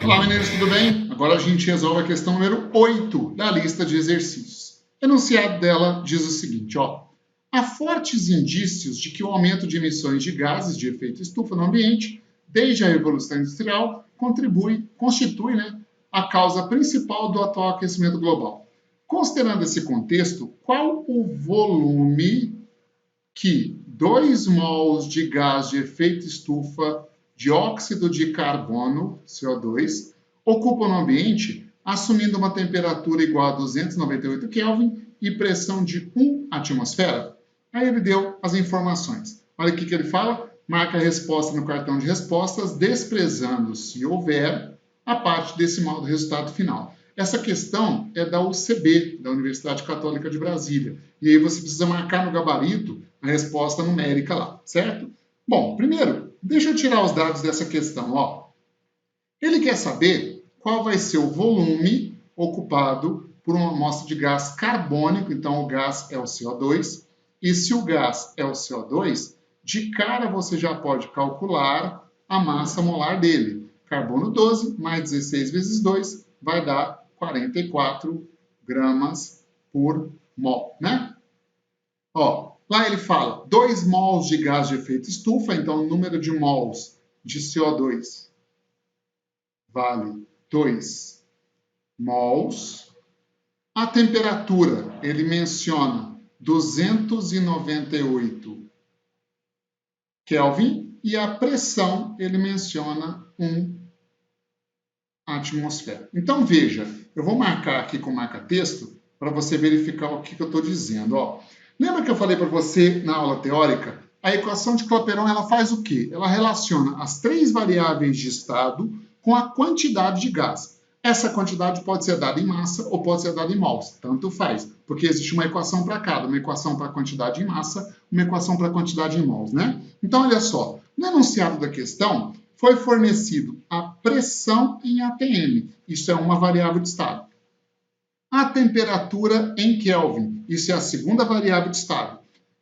Olá, meninos, tudo bem? Agora a gente resolve a questão número 8 da lista de exercícios. O enunciado dela diz o seguinte, há fortes indícios de que o aumento de emissões de gases de efeito estufa no ambiente, desde a Revolução Industrial, constitui a causa principal do atual aquecimento global. Considerando esse contexto, qual o volume que 2 mols de gás de efeito estufa, dióxido de carbono, CO2, ocupam no ambiente, assumindo uma temperatura igual a 298 Kelvin e pressão de 1 atmosfera? Aí ele deu as informações. Olha o que ele fala. Marca a resposta no cartão de respostas, desprezando, se houver, a parte decimal do resultado final. Essa questão é da UCB, da Universidade Católica de Brasília. E aí você precisa marcar no gabarito a resposta numérica lá, certo? Bom, primeiro, deixa eu tirar os dados dessa questão. Ele quer saber qual vai ser o volume ocupado por uma amostra de gás carbônico, então o gás é o CO2, e se o gás é o CO2, de cara você já pode calcular a massa molar dele. Carbono 12 mais 16 vezes 2 vai dar 44 gramas por mol, né? Lá ele fala 2 mols de gás de efeito estufa, então o número de mols de CO2 vale 2 mols. A temperatura, ele menciona 298 Kelvin e a pressão, ele menciona 1 atmosfera. Então, veja, eu vou marcar aqui com marca-texto para você verificar o que eu estou dizendo. Lembra que eu falei para você na aula teórica? A equação de Clapeyron ela faz o quê? Ela relaciona as 3 variáveis de estado com a quantidade de gás. Essa quantidade pode ser dada em massa ou pode ser dada em mols, tanto faz, porque existe uma equação para cada, uma equação para a quantidade em massa, uma equação para a quantidade em mols, né? Então, olha só, no enunciado da questão, foi fornecido a pressão em atm, isso é uma variável de estado. A temperatura em Kelvin, isso é a segunda variável de estado.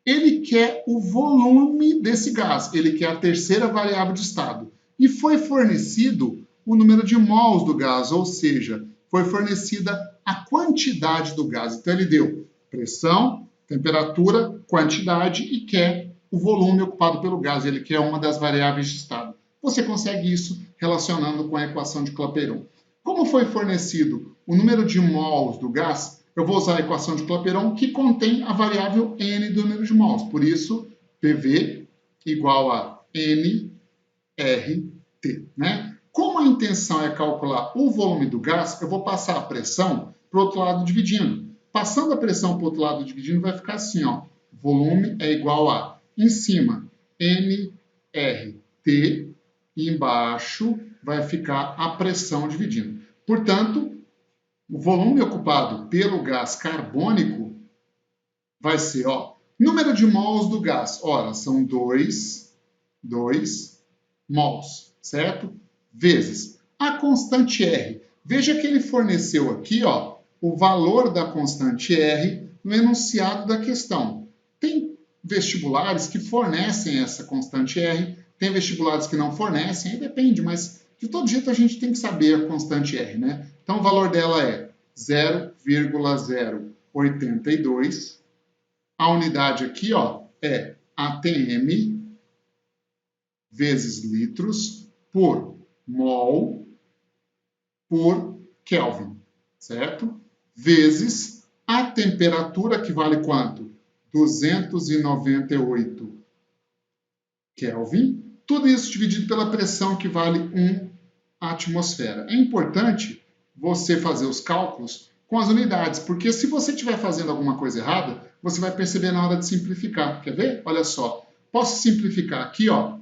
Ele quer o volume desse gás, ele quer a terceira variável de estado. E foi fornecido o número de mols do gás, ou seja, foi fornecida a quantidade do gás. Então ele deu pressão, temperatura, quantidade e quer o volume ocupado pelo gás, ele quer uma das variáveis de estado. Você consegue isso relacionando com a equação de Clapeyron. Como foi fornecido o número de mols do gás, eu vou usar a equação de Clapeyron que contém a variável n do número de mols. Por isso, PV igual a nRT, né? Como a intenção é calcular o volume do gás, eu vou passar a pressão para o outro lado dividindo. Passando a pressão para o outro lado dividindo, vai ficar assim, volume é igual a, em cima, nRT, e embaixo vai ficar a pressão dividindo. Portanto, o volume ocupado pelo gás carbônico vai ser, número de mols do gás. Ora, são 2 mols, certo? Vezes a constante R. Veja que ele forneceu aqui, o valor da constante R no enunciado da questão. Tem vestibulares que fornecem essa constante R, tem vestibulares que não fornecem, aí depende, mas de todo jeito a gente tem que saber a constante R, né? Então o valor dela é 0,082. A unidade aqui, é atm vezes litros por mol por Kelvin, certo? Vezes a temperatura, que vale quanto? 298 Kelvin. Tudo isso dividido pela pressão, que vale 1 atmosfera. É importante você fazer os cálculos com as unidades, porque se você estiver fazendo alguma coisa errada, você vai perceber na hora de simplificar. Quer ver? Olha só. Posso simplificar aqui, a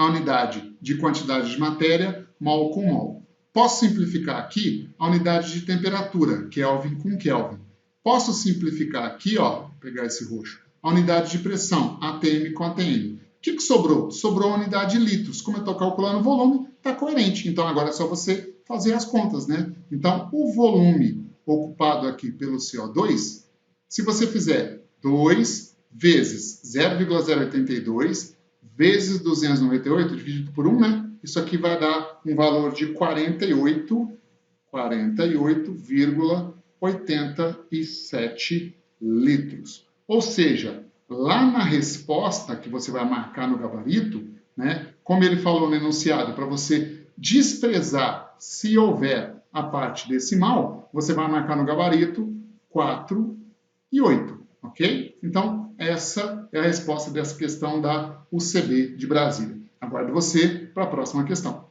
unidade de quantidade de matéria, mol com mol. Posso simplificar aqui a unidade de temperatura, Kelvin com Kelvin. Posso simplificar aqui, vou pegar esse roxo, a unidade de pressão, atm com atm. O que sobrou? Sobrou a unidade de litros. Como eu estou calculando o volume, está coerente. Então, agora é só você fazer as contas, né? Então, o volume ocupado aqui pelo CO2, se você fizer 2 vezes 0,082 vezes 298 dividido por 1, né? Isso aqui vai dar um valor de 48,87 litros. Ou seja, lá na resposta que você vai marcar no gabarito, né, como ele falou no enunciado, para você desprezar se houver a parte decimal, você vai marcar no gabarito 4 e 8, ok? Então, essa é a resposta dessa questão da UCB de Brasília. Aguardo você para a próxima questão.